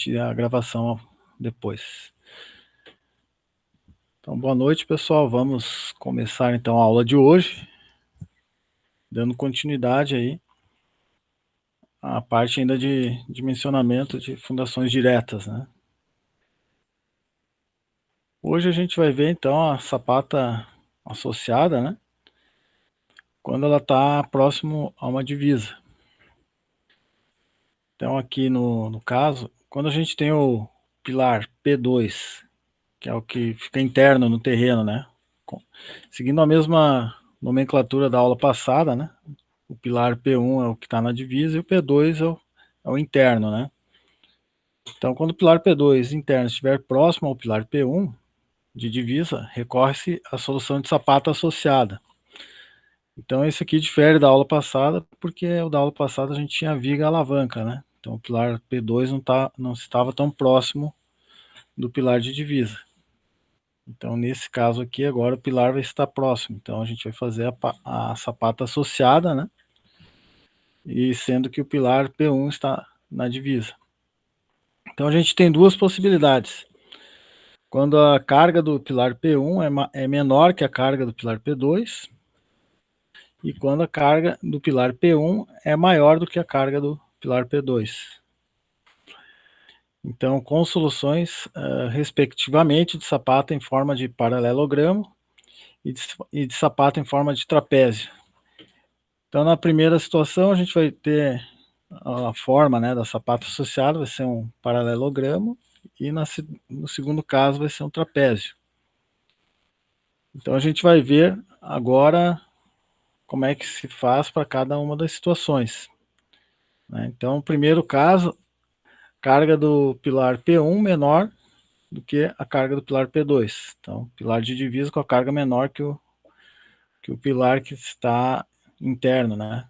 assistir a gravação depois. Então, boa noite, pessoal. Vamos começar então a aula de hoje, dando continuidade aí à parte ainda de dimensionamento de fundações diretas, né? Hoje a gente vai ver então a sapata associada, né? Quando ela está próximo a uma divisa. Então aqui no caso, quando a gente tem o pilar P2, que é o que fica interno no terreno, né? Seguindo a mesma nomenclatura da aula passada, né? O pilar P1 é o que está na divisa e o P2 é o interno, né? Então, quando o pilar P2 interno estiver próximo ao pilar P1 de divisa, recorre-se à solução de sapata associada. Então, esse aqui difere da aula passada, porque o da aula passada a gente tinha viga alavanca, né? Então, o pilar P2 não estava tão próximo do pilar de divisa. Então, nesse caso aqui, agora o pilar vai estar próximo. Então, a gente vai fazer a sapata associada, né? E sendo que o pilar P1 está na divisa. Então, a gente tem duas possibilidades. Quando a carga do pilar P1 é menor que a carga do pilar P2, e quando a carga do pilar P1 é maior do que a carga do pilar P2. Então, com soluções, respectivamente, de sapata em forma de paralelogramo e de sapata em forma de trapézio. Então, na primeira situação, a gente vai ter a forma, né, da sapata associada, vai ser um paralelogramo, e no segundo caso vai ser um trapézio. Então, a gente vai ver agora como é que se faz para cada uma das situações, né? Então, no primeiro caso, carga do pilar P1 menor do que a carga do pilar P2. Então, pilar de divisa com a carga menor que o pilar que está interno, né?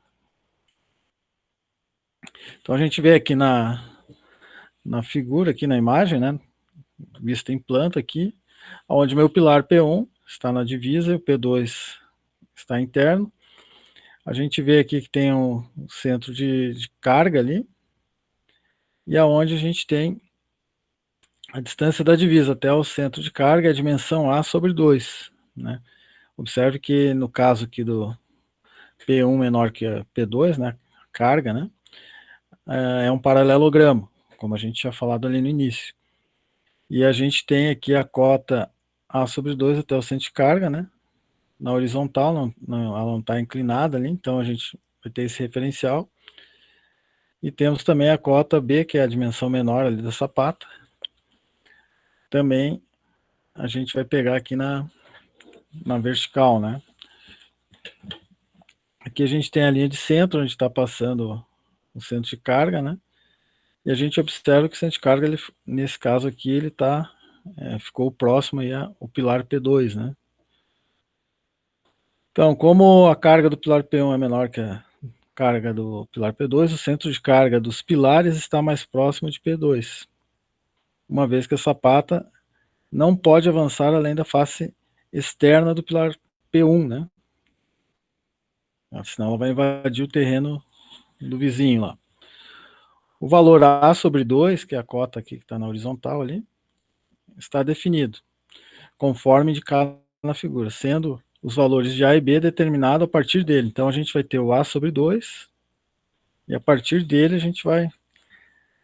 Então, a gente vê aqui na figura, aqui na imagem, né, vista em planta aqui, onde meu pilar P1 está na divisa e o P2 está interno. A gente vê aqui que tem um centro de carga ali, e aonde a gente tem a distância da divisa até o centro de carga é a dimensão A sobre 2, né? Observe que no caso aqui do P1 menor que a P2, né, carga, né, é um paralelogramo, como a gente tinha falado ali no início. E a gente tem aqui a cota A sobre 2 até o centro de carga, né? Na horizontal, ela não está inclinada ali, então a gente vai ter esse referencial. E temos também a cota B, que é a dimensão menor ali da sapata. Também a gente vai pegar aqui na vertical, né? Aqui a gente tem a linha de centro, onde está passando o centro de carga, né? E a gente observa que o centro de carga, nesse caso aqui, ele ficou próximo aí ao pilar P2, né? Então, como a carga do pilar P1 é menor que a carga do pilar P2, o centro de carga dos pilares está mais próximo de P2, uma vez que a sapata não pode avançar além da face externa do pilar P1, né? Senão ela vai invadir o terreno do vizinho lá. O valor A sobre 2, que é a cota aqui que está na horizontal ali, está definido, conforme indicado na figura, sendo os valores de A e B determinados a partir dele. Então a gente vai ter o A sobre 2, e a partir dele a gente vai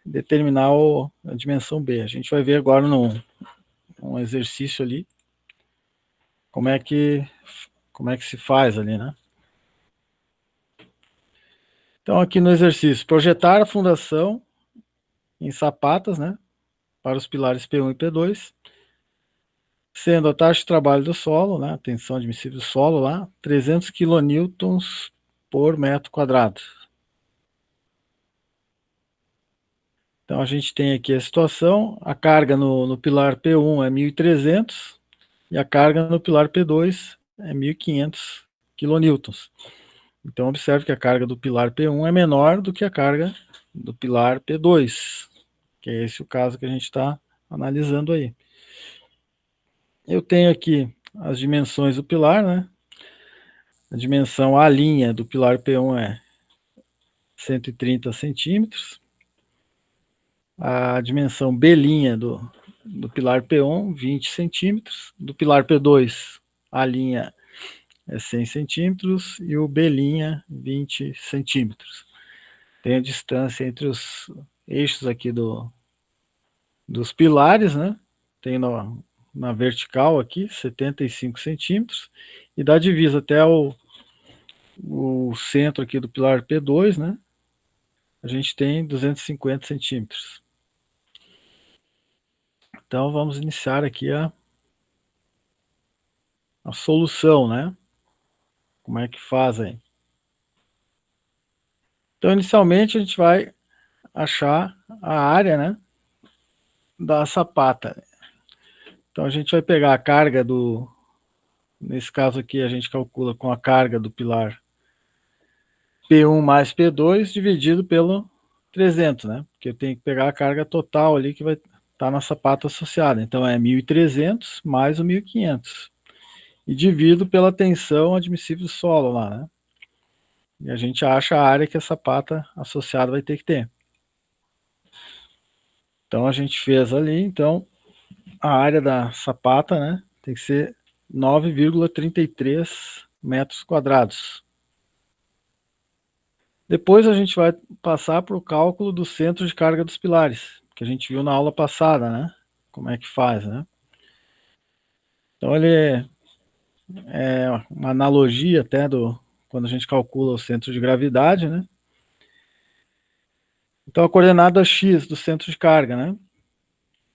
determinar a dimensão B. A gente vai ver agora num exercício ali como é que se faz ali, né? Então aqui no exercício, projetar a fundação em sapatas, né, para os pilares P1 e P2, sendo a taxa de trabalho do solo, né, a tensão admissível do solo lá, 300 kN por metro quadrado. Então a gente tem aqui a situação, a carga no pilar P1 é 1.300 e a carga no pilar P2 é 1.500 kN. Então observe que a carga do pilar P1 é menor do que a carga do pilar P2, que é esse o caso que a gente está analisando aí. Eu tenho aqui as dimensões do pilar, né? A dimensão A' do pilar P1 é 130 centímetros. a dimensão B' do pilar P1, 20 centímetros, do pilar P2, a linha é 100 centímetros e o B', 20 centímetros. Tem a distância entre os eixos aqui dos pilares, né? Tem na vertical aqui, 75 centímetros, e da divisa até o centro aqui do pilar P2, né? A gente tem 250 centímetros. Então vamos iniciar aqui a solução, né? Como é que faz aí? Então, inicialmente, a gente vai achar a área, né, da sapata. Então, a gente vai pegar a carga nesse caso aqui, a gente calcula com a carga do pilar P1 mais P2 dividido pelo 300, né? Porque eu tenho que pegar a carga total ali que vai estar na sapata associada. Então, é 1.300 mais o 1.500. E divido pela tensão admissível do solo lá, né? E a gente acha a área que a sapata associada vai ter que ter. Então a gente fez ali, então a área da sapata, né, tem que ser 9,33 metros quadrados. Depois a gente vai passar para o cálculo do centro de carga dos pilares, que a gente viu na aula passada, né? Como é que faz, né? Então ele é uma analogia até quando a gente calcula o centro de gravidade, né? Então a coordenada x do centro de carga, né?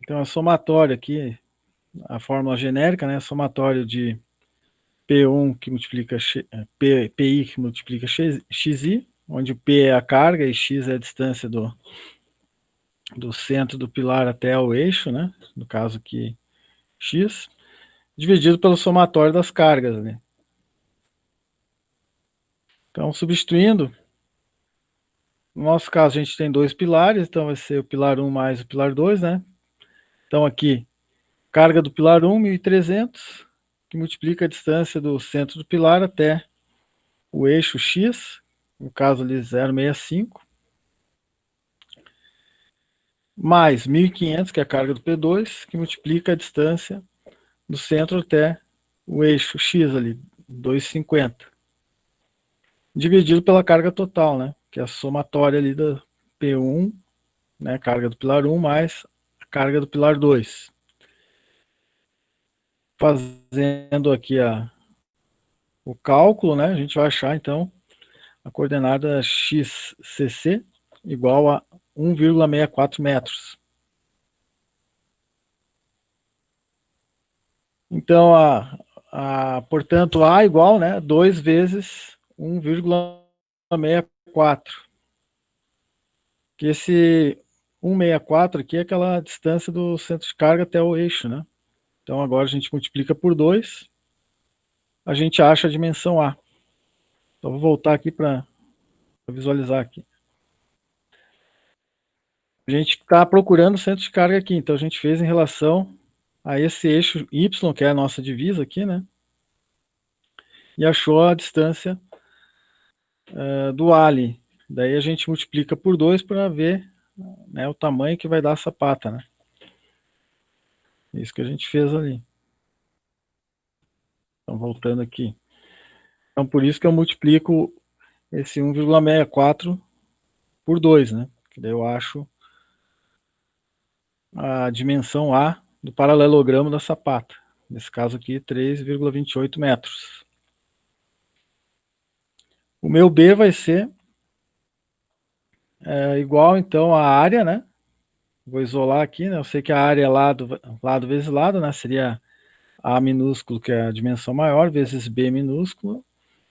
Então é somatório aqui, a fórmula genérica, né? Somatório de P1 que multiplica PI que multiplica XI, onde o P é a carga e X é a distância do centro do pilar até o eixo, né? No caso aqui X, dividido pelo somatório das cargas, né? Então, substituindo, no nosso caso a gente tem dois pilares, então vai ser o pilar 1 mais o pilar 2, né? Então aqui, carga do pilar 1, 1.300, que multiplica a distância do centro do pilar até o eixo X, no caso ali 0,65, mais 1.500, que é a carga do P2, que multiplica a distância do centro até o eixo X ali, 250, dividido pela carga total, né? Que é a somatória ali da P1, né? Carga do pilar 1 mais a carga do pilar 2. Fazendo aqui o cálculo, né? A gente vai achar então a coordenada XCC igual a 1,64 metros. Então, portanto, A igual, né, 2 vezes 1,64. Que esse 1,64 aqui é aquela distância do centro de carga até o eixo, né? Então, agora a gente multiplica por 2, a gente acha a dimensão A. Então, vou voltar aqui para visualizar aqui. A gente está procurando o centro de carga aqui, então a gente fez em relação a esse eixo Y, que é a nossa divisa aqui, né? E achou a distância do A ali. Daí a gente multiplica por 2 para ver, né, o tamanho que vai dar a sapata, né? Isso que a gente fez ali. Então, voltando aqui. Então, por isso que eu multiplico esse 1,64 por 2, né? Que daí eu acho a dimensão A do paralelogramo da sapata. Nesse caso aqui, 3,28 metros. O meu B vai ser igual, então, à área, né? Vou isolar aqui, né? Eu sei que a área é lado vezes lado, né? Seria A minúsculo, que é a dimensão maior, vezes B minúsculo,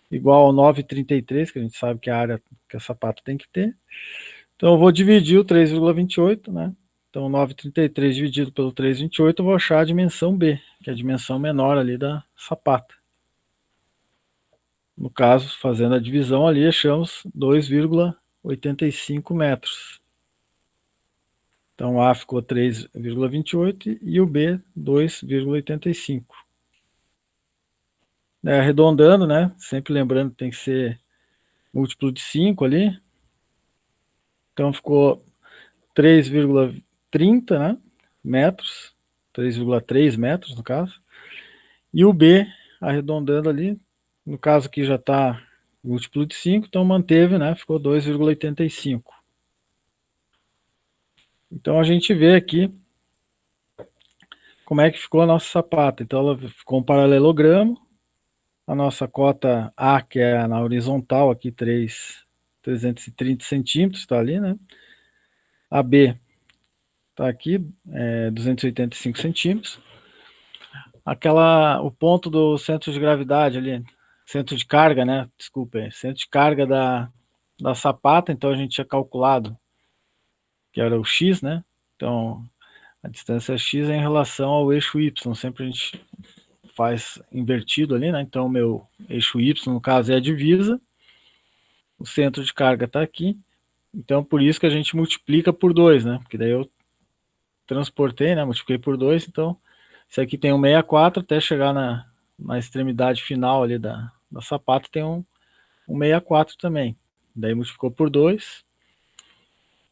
igual ao 9,33, que a gente sabe que é a área que a sapata tem que ter. Então eu vou dividir o 3,28, né? Então 9,33 dividido pelo 3,28, eu vou achar a dimensão B, que é a dimensão menor ali da sapata. No caso, fazendo a divisão ali, achamos 2,85 metros. Então A ficou 3,28 e o B 2,85. Arredondando, né? Sempre lembrando que tem que ser múltiplo de 5 ali. Então ficou 3,30, né, metros, 3,3 metros no caso, e o B, arredondando ali, no caso aqui já está múltiplo de 5, então manteve, né, ficou 2,85. Então a gente vê aqui como é que ficou a nossa sapata. Então ela ficou um paralelogramo, a nossa cota A, que é na horizontal, aqui 330 centímetros, está ali, né? A B está aqui, 285 centímetros. O ponto do centro de gravidade ali, centro de carga, né? Desculpa, centro de carga da sapata, então a gente tinha calculado que era o X, né? Então a distância X é em relação ao eixo Y, sempre a gente faz invertido ali, né? Então, o meu eixo Y, no caso, é a divisa, o centro de carga está aqui, então por isso que a gente multiplica por 2, né? Porque daí eu transportei, né? Multipliquei por 2, então isso aqui tem um 64, até chegar na extremidade final ali da sapata tem um 64 também. Daí multiplicou por 2,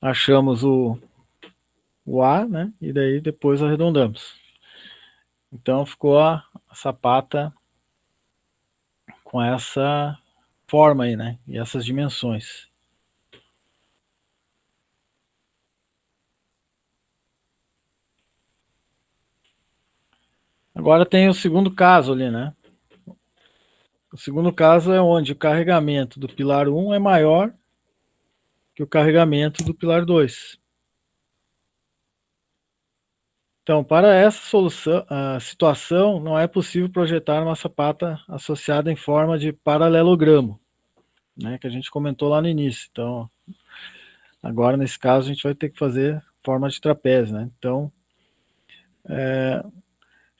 achamos o A, né? E daí depois arredondamos. Então ficou a sapata com essa forma aí, né? E essas dimensões. Agora tem o segundo caso ali, né? O segundo caso é onde o carregamento do pilar 1 é maior que o carregamento do pilar 2. Então, para essa situação, não é possível projetar uma sapata associada em forma de paralelogramo, né, que a gente comentou lá no início. Então, agora nesse caso a gente vai ter que fazer forma de trapézio, né? Então,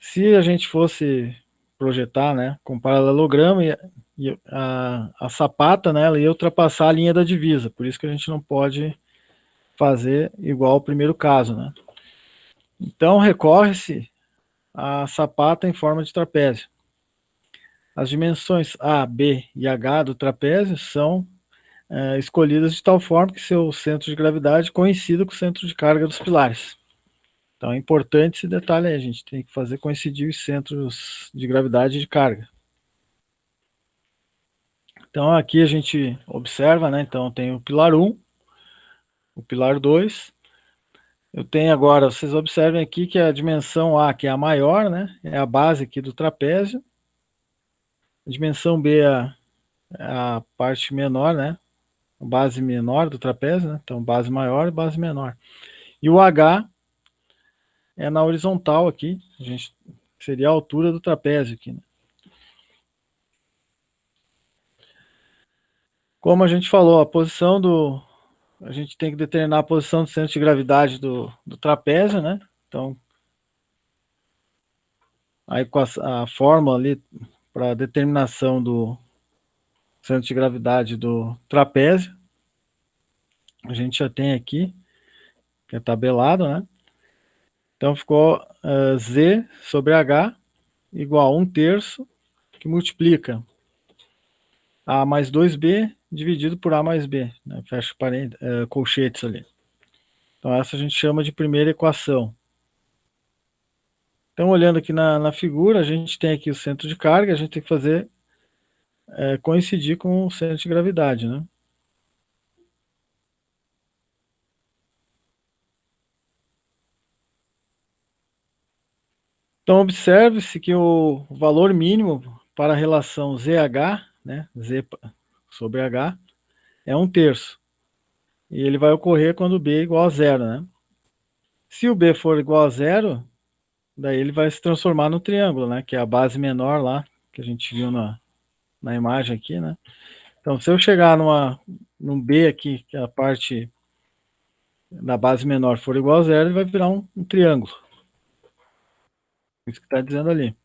se a gente fosse projetar, né, com paralelogramo, e a sapata, né, ela ia ultrapassar a linha da divisa, por isso que a gente não pode fazer igual ao primeiro caso, né? Então recorre-se à sapata em forma de trapézio. As dimensões A, B e H do trapézio são escolhidas de tal forma que seu centro de gravidade coincida com o centro de carga dos pilares. Então é importante esse detalhe aí, a gente tem que fazer coincidir os centros de gravidade e de carga. Então aqui a gente observa, né? Então tem o pilar 1, o pilar 2. Eu tenho agora, vocês observem aqui que a dimensão A, que é a maior, né? É a base aqui do trapézio. A dimensão B é a parte menor, né? A base menor do trapézio, né? Então base maior e base menor. E o H é na horizontal aqui, a gente seria a altura do trapézio aqui, né? Como a gente falou, a gente tem que determinar a posição do centro de gravidade do trapézio, né? Então, a fórmula ali para determinação do centro de gravidade do trapézio, a gente já tem aqui, que é tabelado, né? Então ficou Z sobre H igual a 1/3, que multiplica A mais 2B dividido por A mais B, né? Fecha colchetes ali. Então essa a gente chama de primeira equação. Então olhando aqui na figura, a gente tem aqui o centro de carga, a gente tem que fazer coincidir com o centro de gravidade, né? Então observe-se que o valor mínimo para a relação ZH, né, Z sobre H, é 1/3. E ele vai ocorrer quando B é igual a zero, né? Se o B for igual a zero, daí ele vai se transformar no triângulo, né? Que é a base menor lá, que a gente viu na imagem aqui, né? Então, se eu chegar num B aqui, que é a parte da base menor for igual a zero, ele vai virar um triângulo. Isso que está dizendo ali.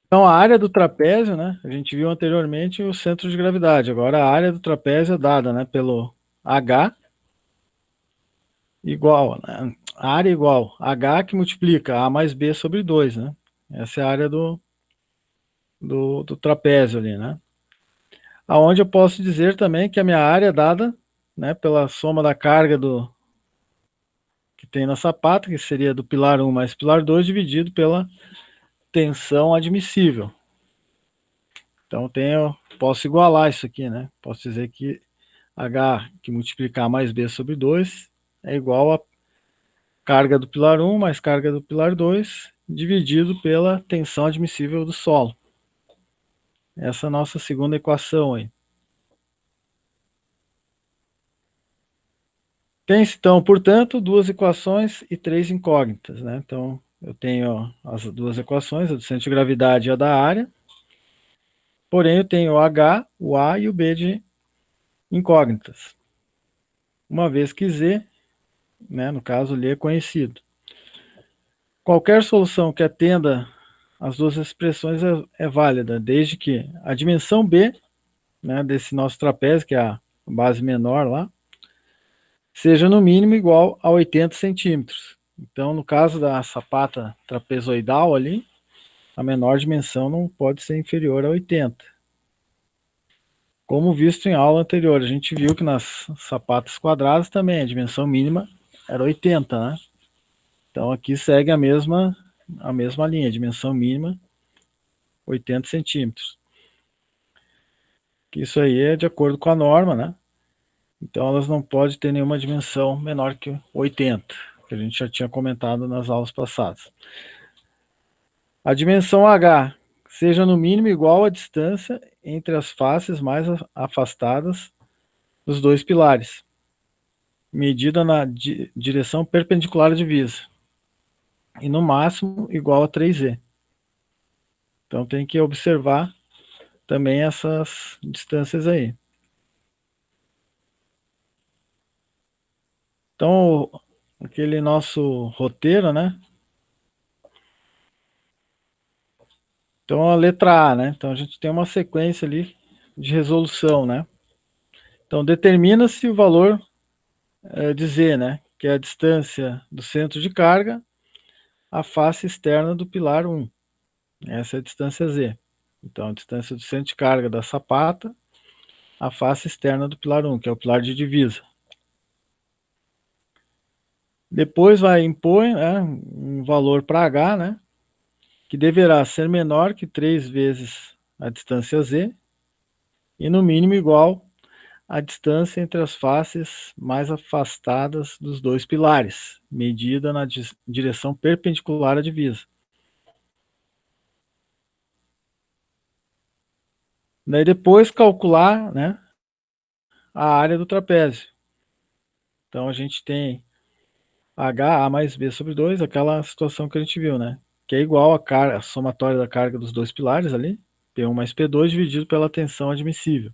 Então, a área do trapézio, né? A gente viu anteriormente o centro de gravidade. Agora, a área do trapézio é dada, né? Pelo H igual, né? A área igual H que multiplica A mais B sobre 2, né? Essa é a área do trapézio ali, né? aonde eu posso dizer também que a minha área é dada, né, pela soma da carga que tem na sapata, que seria do pilar 1 mais pilar 2, dividido pela tensão admissível. Então posso igualar isso aqui, né? Posso dizer que H, que multiplicar mais B sobre 2, é igual a carga do pilar 1 mais carga do pilar 2, dividido pela tensão admissível do solo. Essa é a nossa segunda equação aí. Tem-se, então, portanto, duas equações e três incógnitas, né? Então, eu tenho as duas equações, a do centro de gravidade e a da área, porém eu tenho o H, o A e o B de incógnitas. Uma vez que Z, né, no caso, L é conhecido. Qualquer solução que atenda as duas expressões é válida, desde que a dimensão B, né, desse nosso trapézio, que é a base menor lá, seja no mínimo igual a 80 centímetros. Então, no caso da sapata trapezoidal ali, a menor dimensão não pode ser inferior a 80. Como visto em aula anterior, a gente viu que nas sapatas quadradas também a dimensão mínima era 80, né? Então aqui segue a mesma linha, dimensão mínima 80 centímetros. Isso aí é de acordo com a norma, né? Então elas não podem ter nenhuma dimensão menor que 80, que a gente já tinha comentado nas aulas passadas. A dimensão H seja no mínimo igual à distância entre as faces mais afastadas dos dois pilares, medida na direção perpendicular à divisa, e no máximo igual a 3z. Então tem que observar também essas distâncias aí. Então, aquele nosso roteiro, né? Então, a letra A, né? Então, a gente tem uma sequência ali de resolução, né? Então, determina-se o valor de Z, né? Que é a distância do centro de carga à face externa do pilar 1. Essa é a distância Z. Então, a distância do centro de carga da sapata à face externa do pilar 1, que é o pilar de divisa. Depois vai impor, né, um valor para H, né? Que deverá ser menor que 3 vezes a distância Z e no mínimo igual à distância entre as faces mais afastadas dos dois pilares, medida na direção perpendicular à divisa. Daí depois calcular, né, a área do trapézio. Então a gente tem H, A mais B sobre 2, aquela situação que a gente viu, né? Que é igual a somatória da carga dos dois pilares ali, P1 mais P2 dividido pela tensão admissível.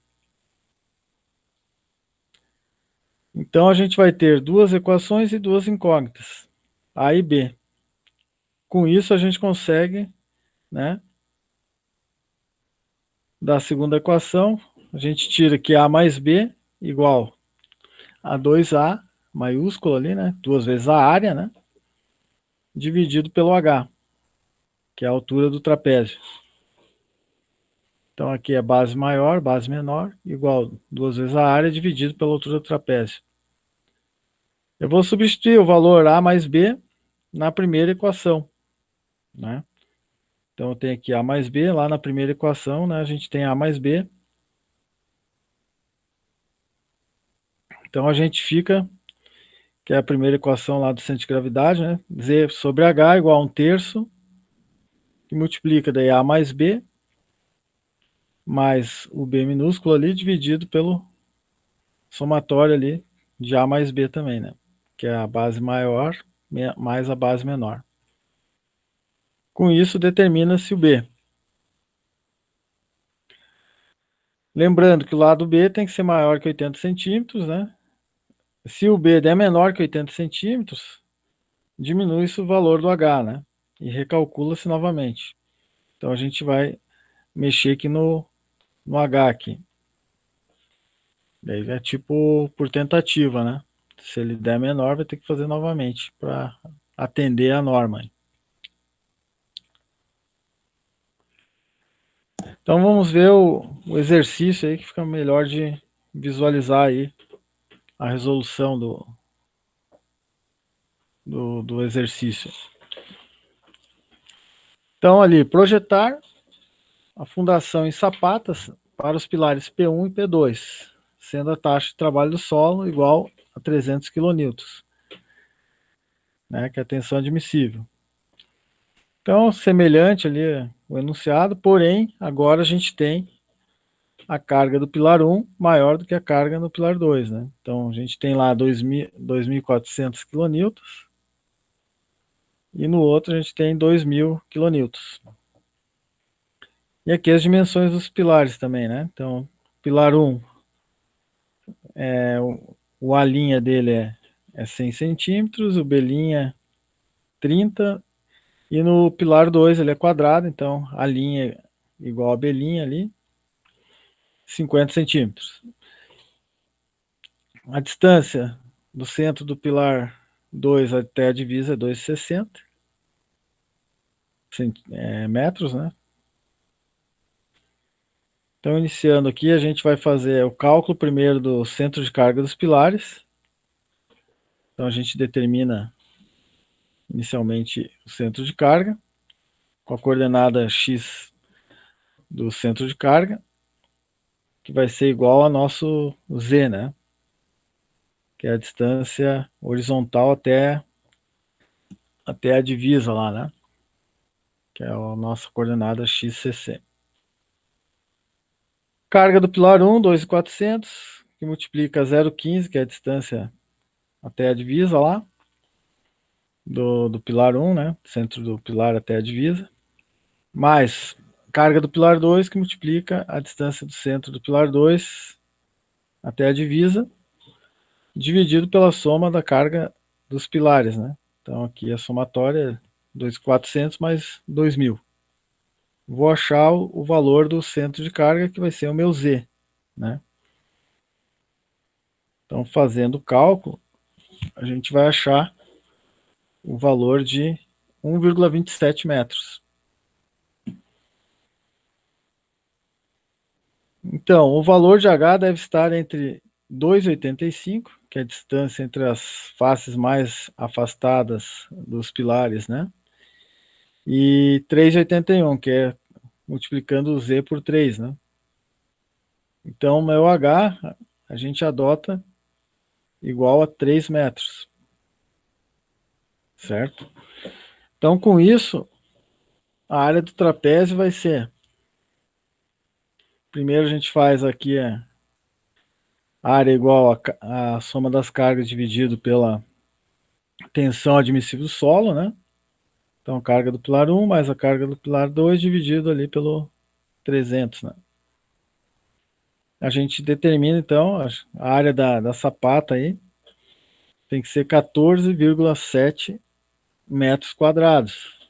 Então a gente vai ter duas equações e duas incógnitas, A e B. Com isso a gente consegue, né, da segunda equação, a gente tira que A mais B igual a 2A maiúsculo ali, né, duas vezes a área, né, dividido pelo H, que é a altura do trapézio. Então aqui é base maior, base menor, igual duas vezes a área dividido pela altura do trapézio. Eu vou substituir o valor A mais B na primeira equação, né? Então eu tenho aqui A mais B, lá na primeira equação, né, a gente tem A mais B. Então a gente fica, que é a primeira equação lá do centro de gravidade, né? Z sobre H igual a 1/3, que multiplica daí A mais B, mais o B minúsculo ali, dividido pelo somatório ali de A mais B também, né? Que é a base maior mais a base menor. Com isso, determina-se o B. Lembrando que o lado B tem que ser maior que 80 centímetros, né? Se o B der menor que 80 centímetros, diminui-se o valor do H, né? E recalcula-se novamente. Então a gente vai mexer aqui no H aqui. Daí é tipo por tentativa, né? Se ele der menor, vai ter que fazer novamente para atender a norma. Então vamos ver o exercício aí que fica melhor de visualizar aí a resolução do exercício. Então ali, projetar a fundação em sapatas para os pilares P1 e P2, sendo a taxa de trabalho do solo igual a 300 kN, né, que é a tensão admissível. Então, semelhante ali o enunciado, porém, agora a gente tem a carga do pilar 1 maior do que a carga no pilar 2, né? Então, a gente tem lá 2.400 kN e no outro a gente tem 2.000 kN. E aqui as dimensões dos pilares também, né? Então, pilar 1, o A' dele é 100 centímetros, o B' 30, e no pilar 2 ele é quadrado, então A' igual a B' ali, 50 centímetros. A distância do centro do pilar 2 até a divisa é 2,60 metros, né? Então, iniciando aqui, a gente vai fazer o cálculo primeiro do centro de carga dos pilares. Então, a gente determina inicialmente o centro de carga, com a coordenada x do centro de carga, que vai ser igual a nosso z, né? Que é a distância horizontal até a divisa lá, né? Que é a nossa coordenada xcc. Carga do pilar 1, 2.400, que multiplica 0,15, que é a distância até a divisa lá, do pilar 1, né? Centro do pilar até a divisa. Mais carga do pilar 2, que multiplica a distância do centro do pilar 2 até a divisa, dividido pela soma da carga dos pilares, né? Então aqui a somatória é 2.400 mais 2.000. Vou achar o valor do centro de carga, que vai ser o meu Z, né? Então, fazendo o cálculo, a gente vai achar o valor de 1,27 metros. Então, o valor de H deve estar entre 2,85, que é a distância entre as faces mais afastadas dos pilares, né? E 3,81, que é multiplicando o Z por 3, né? Então, o meu H, a gente adota igual a 3 metros, certo? Então, com isso, a área do trapézio vai ser... Primeiro a gente faz aqui a área igual a soma das cargas dividido pela tensão admissível do solo, né? Então, a carga do pilar 1 mais a carga do pilar 2 dividido ali pelo 300, né? A gente determina, então, a área da sapata aí tem que ser 14,7 metros quadrados.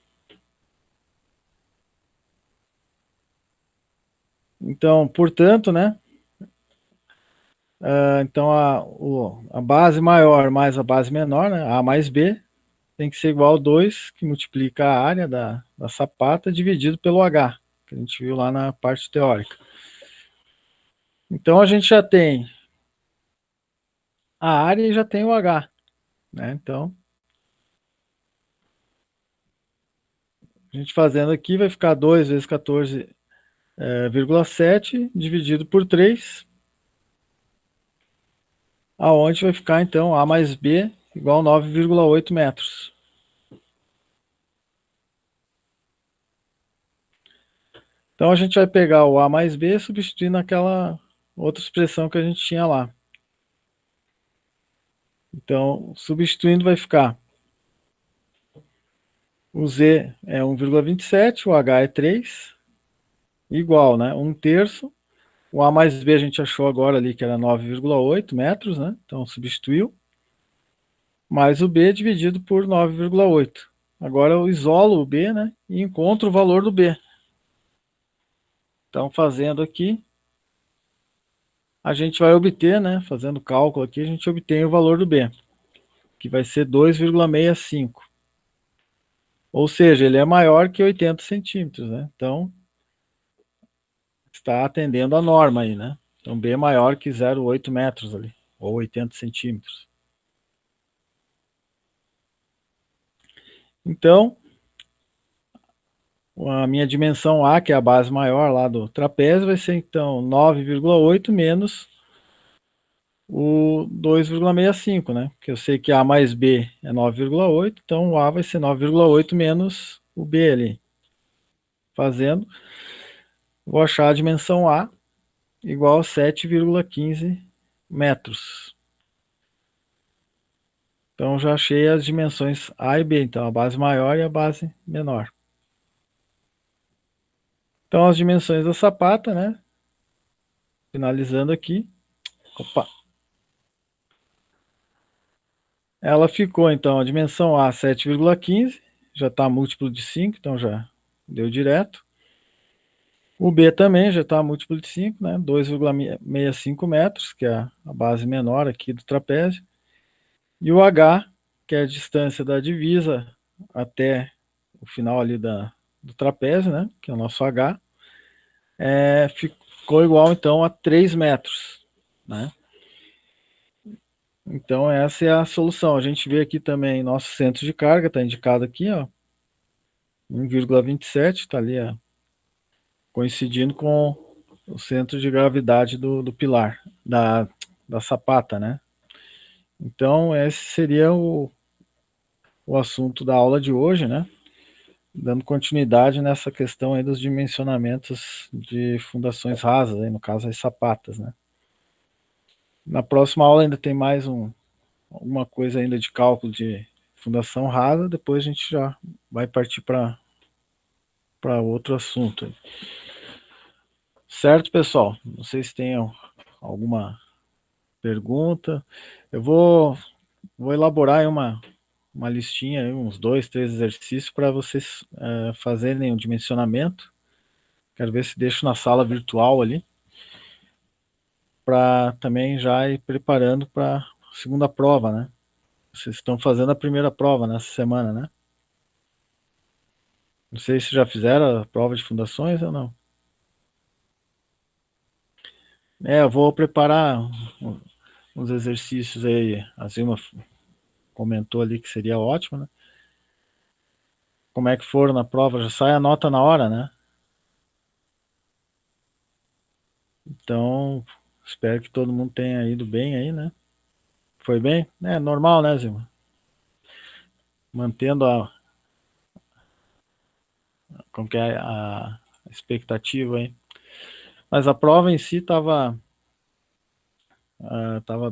Então, portanto, né? Então, a base maior mais a base menor, né? A mais B, tem que ser igual a 2, que multiplica a área da sapata dividido pelo H, que a gente viu lá na parte teórica. Então, a gente já tem a área e já tem o H, né? Então, a gente fazendo aqui vai ficar 2 vezes 14,7 dividido por 3, aonde vai ficar, então, A mais B igual a 9,8 metros. Então, a gente vai pegar o A mais B e substituir naquela outra expressão que a gente tinha lá. Então, substituindo vai ficar o Z é 1,27, o H é 3, igual, né? 1/3. O A mais B a gente achou agora ali que era 9,8 metros, né? Então substituiu. Mais o B dividido por 9,8. Agora eu isolo o B, né? E encontro o valor do B. Então, fazendo aqui, a gente vai obter, né? Fazendo o cálculo aqui, a gente obtém o valor do B, que vai ser 2,65. Ou seja, ele é maior que 80 centímetros, né? Então, está atendendo a norma aí, né? Então, B é maior que 0,8 metros ali, ou 80 centímetros. Então, a minha dimensão A, que é a base maior lá do trapézio, vai ser então 9,8 menos o 2,65, né? Porque eu sei que A mais B é 9,8, então o A vai ser 9,8 menos o B ali. Fazendo, vou achar a dimensão A igual a 7,15 metros. Então já achei as dimensões A e B, então a base maior e a base menor. Então as dimensões da sapata, né? Finalizando aqui. Opa. Ela ficou então a dimensão A 7,15, já está múltiplo de 5, então já deu direto. O B também já está múltiplo de 5, né? 2,65 metros, que é a base menor aqui do trapézio. E o H, que é a distância da divisa até o final ali do trapézio, né? Que é o nosso H, ficou igual então a 3 metros, né? Então essa é a solução. A gente vê aqui também nosso centro de carga, está indicado aqui, ó, 1,27, está ali, ó, coincidindo com o centro de gravidade do pilar, da sapata, né? Então esse seria o assunto da aula de hoje, né? Dando continuidade nessa questão aí dos dimensionamentos de fundações rasas, aí no caso as sapatas, né? Na próxima aula ainda tem mais alguma coisa ainda de cálculo de fundação rasa, depois a gente já vai partir para outro assunto. Certo, pessoal? Não sei se tem alguma pergunta. Eu vou elaborar uma listinha, uns 2, 3 exercícios para vocês fazerem um dimensionamento. Quero ver se deixo na sala virtual ali, para também já ir preparando para a segunda prova, né? Vocês estão fazendo a primeira prova nessa semana, né? Não sei se já fizeram a prova de fundações ou não. Eu vou preparar uns exercícios aí. A Zilma comentou ali que seria ótimo, né? Como é que foram na prova? Já sai a nota na hora, né? Então, espero que todo mundo tenha ido bem aí, né? Foi bem? É normal, né, Zilma? Mantendo como que é a expectativa aí. Mas a prova em si estava